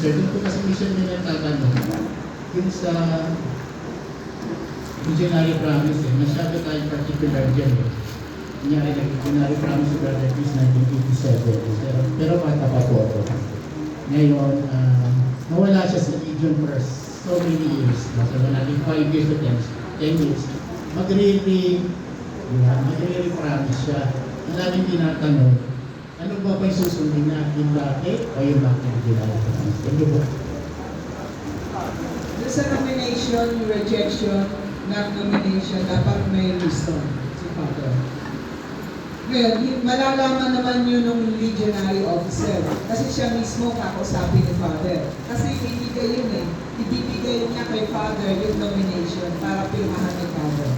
officer, doon po kasi mission nila tatanong, yun sa Visionary Promise masyado tayong particular dyan Kunyari, Visionary Promise si Brother Chris 1987, pero bata pa po ako. Ngayon, nawala siya sa Legion for so many years. So, natin 5 years to 10 years. Magre-promise siya. Ang namin tinatanong, ano ba yung susundin natin dati o yung bakit ginagawa? Ano ba? Sa nomination, rejection ng nomination, dapat may reason si Father. Ngayon, malalaman naman yun ng legionary officer kasi siya mismo kakausapin ni Father. Kasi ibibigay yun ibibigay niya kay Father yung nomination para pirmahan ni Father.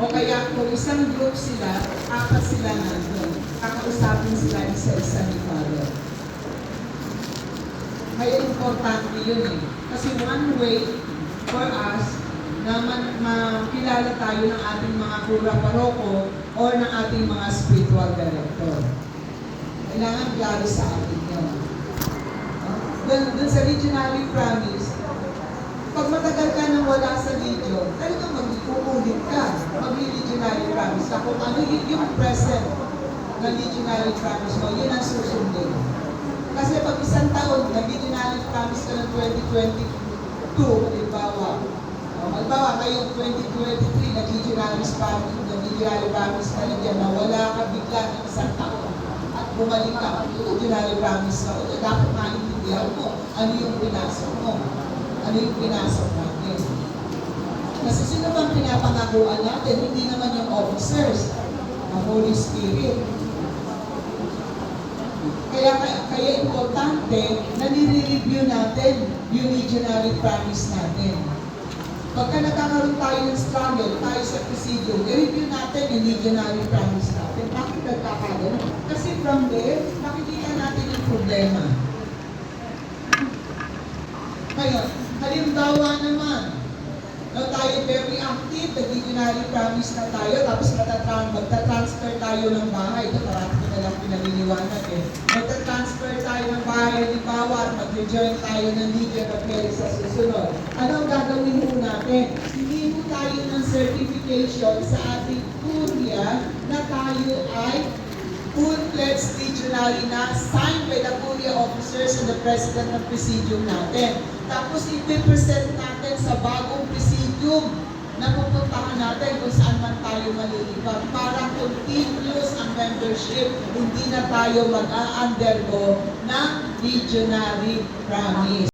O kaya kung isang group sila, 4 sila nandun. Kakausapin sila isa-isa ni Father. Kaya importante yun Kasi one way for us na makilala tayo ng ating mga kura paroko o ng ating mga spiritual director. Kailangan klaro sa atin yun. Doon sa Legionary Promise, pag matagal ka nang wala sa Legion, talagang magkukulit ka, mag-Legionary Promise. Kung ano yung present na Legionary Promise mo, yun ang susundin. Kasi pag isang taon, nag-Legionary Promise ka ng 2022, halimbawa ngayong 2023, nag-Legionary Promise ka na dyan, nawala ka bigla ng isang taon at bumalik ka, Legionary Promise ka, dapat maintindihan mo ano yung pinasok mo, ano yung pinasok natin. Kasi sino bang pinapangakuan natin? Hindi naman yung officers, ang Holy Spirit. Kaya importante na nire-review natin yung Legionary Promise natin. Pagka nagkakaroon tayo ng struggle, tayo sa presidium, i-review natin yung Legionary Promise natin. Bakit nagkakaroon? Kasi from there, makikita natin yung problema. Ngayon, halimbawa naman, na tayo very active, nag-Legionary Promise na tayo, tapos magta-transfer tayo ng bahay. Ito, parang ko na lang pinaliliwanag Magta-transfer tayo ng bahay, halimbawa, mag-rejoin tayo ng Legion of Mary sa susunod. Ano ang gagawin mo natin? Hindi mo tayo ng certification sa ating kuria na tayo ay full-fledged legionary na signed by the Curia officers and the President ng Presidium natin. Tapos i-present natin sa bagong Presidium na pupuntahan natin kung saan man tayo malilipat para continuous ang membership, hindi na tayo mag-undergo ng Legionary Promise.